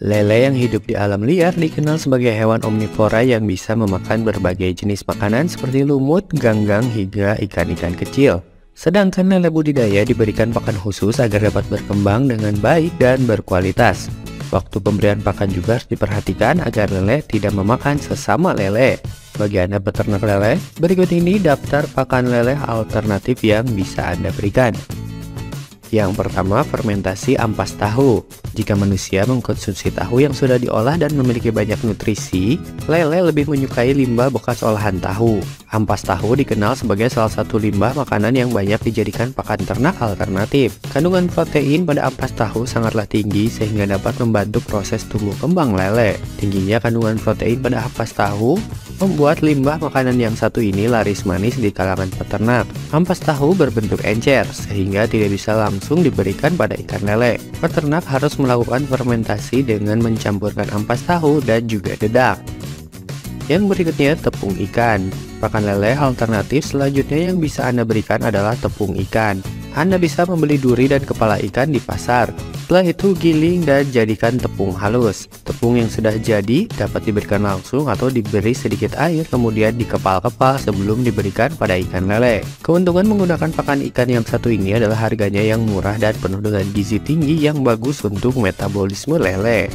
Lele yang hidup di alam liar dikenal sebagai hewan omnivora yang bisa memakan berbagai jenis makanan seperti lumut, ganggang, hingga ikan-ikan kecil. Sedangkan lele budidaya diberikan pakan khusus agar dapat berkembang dengan baik dan berkualitas. Waktu pemberian pakan juga harus diperhatikan agar lele tidak memakan sesama lele. Bagi Anda peternak lele, berikut ini daftar pakan lele alternatif yang bisa Anda berikan. Yang pertama, fermentasi ampas tahu. Jika manusia mengkonsumsi tahu yang sudah diolah dan memiliki banyak nutrisi, lele lebih menyukai limbah bekas olahan tahu. Ampas tahu dikenal sebagai salah satu limbah makanan yang banyak dijadikan pakan ternak alternatif. Kandungan protein pada ampas tahu sangatlah tinggi sehingga dapat membantu proses tumbuh kembang lele. Tingginya kandungan protein pada ampas tahu membuat limbah makanan yang satu ini laris manis di kalangan peternak. Ampas tahu berbentuk encer, sehingga tidak bisa langsung diberikan pada ikan lele. Peternak harus melakukan fermentasi dengan mencampurkan ampas tahu dan juga dedak. Yang berikutnya, tepung ikan. Pakan lele alternatif selanjutnya yang bisa Anda berikan adalah tepung ikan. Anda bisa membeli duri dan kepala ikan di pasar. Setelah itu giling dan jadikan tepung halus. Tepung yang sudah jadi dapat diberikan langsung atau diberi sedikit air kemudian dikepal-kepal sebelum diberikan pada ikan lele. Keuntungan menggunakan pakan ikan yang satu ini adalah harganya yang murah dan penuh dengan gizi tinggi yang bagus untuk metabolisme lele.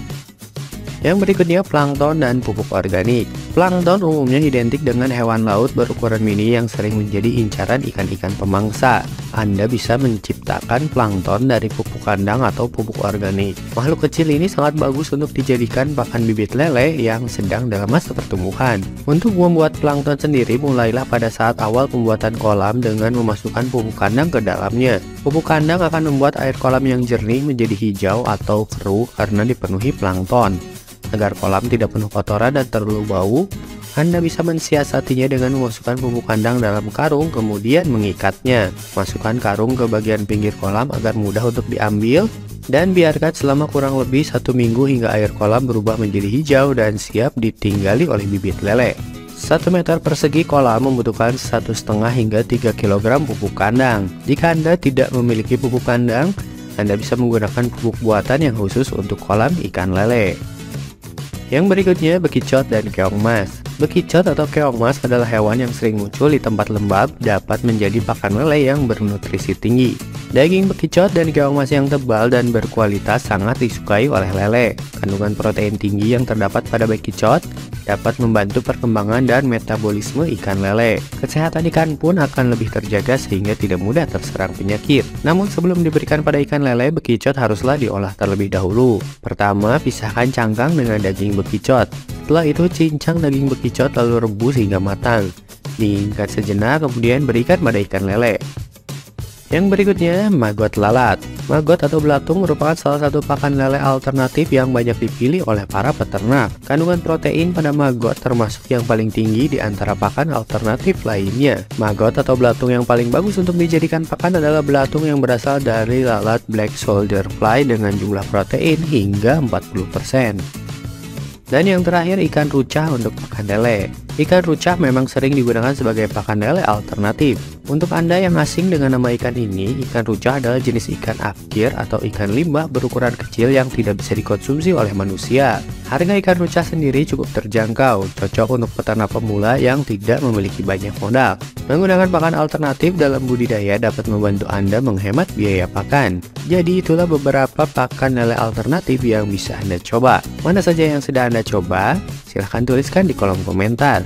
Yang berikutnya, plankton dan pupuk organik. Plankton umumnya identik dengan hewan laut berukuran mini yang sering menjadi incaran ikan-ikan pemangsa. Anda bisa menciptakan plankton dari pupuk kandang atau pupuk organik. Makhluk kecil ini sangat bagus untuk dijadikan pakan bibit lele yang sedang dalam masa pertumbuhan. Untuk membuat plankton sendiri, mulailah pada saat awal pembuatan kolam dengan memasukkan pupuk kandang ke dalamnya. Pupuk kandang akan membuat air kolam yang jernih menjadi hijau atau keruh karena dipenuhi plankton. Agar kolam tidak penuh kotoran dan terlalu bau, Anda bisa mensiasatinya dengan memasukkan pupuk kandang dalam karung kemudian mengikatnya. Masukkan karung ke bagian pinggir kolam agar mudah untuk diambil dan biarkan selama kurang lebih 1 minggu hingga air kolam berubah menjadi hijau dan siap ditinggali oleh bibit lele. 1 meter persegi kolam membutuhkan 1,5 hingga 3 kg pupuk kandang. Jika Anda tidak memiliki pupuk kandang, Anda bisa menggunakan pupuk buatan yang khusus untuk kolam ikan lele. Yang berikutnya, bekicot dan keong mas. Bekicot atau keong mas adalah hewan yang sering muncul di tempat lembab, dapat menjadi pakan lele yang bernutrisi tinggi. Daging bekicot dan keong mas yang tebal dan berkualitas sangat disukai oleh lele. Kandungan protein tinggi yang terdapat pada bekicot dapat membantu perkembangan dan metabolisme ikan lele. Kesehatan ikan pun akan lebih terjaga sehingga tidak mudah terserang penyakit. Namun sebelum diberikan pada ikan lele, bekicot haruslah diolah terlebih dahulu. Pertama, pisahkan cangkang dengan daging bekicot. Setelah itu cincang daging bekicot lalu rebus hingga matang. Diingat sejenak kemudian berikan pada ikan lele. Yang berikutnya, maggot lalat. Maggot atau belatung merupakan salah satu pakan lele alternatif yang banyak dipilih oleh para peternak. Kandungan protein pada maggot termasuk yang paling tinggi di antara pakan alternatif lainnya. Maggot atau belatung yang paling bagus untuk dijadikan pakan adalah belatung yang berasal dari lalat black soldier fly dengan jumlah protein hingga 40%. Dan yang terakhir, ikan rucah untuk pakan lele. Ikan rucah memang sering digunakan sebagai pakan lele alternatif. Untuk Anda yang asing dengan nama ikan ini, ikan rucah adalah jenis ikan afkir atau ikan limbah berukuran kecil yang tidak bisa dikonsumsi oleh manusia. Harga ikan rucah sendiri cukup terjangkau, cocok untuk peternak pemula yang tidak memiliki banyak modal. Menggunakan pakan alternatif dalam budidaya dapat membantu Anda menghemat biaya pakan. Jadi itulah beberapa pakan lele alternatif yang bisa Anda coba. Mana saja yang sudah Anda coba? Silahkan tuliskan di kolom komentar.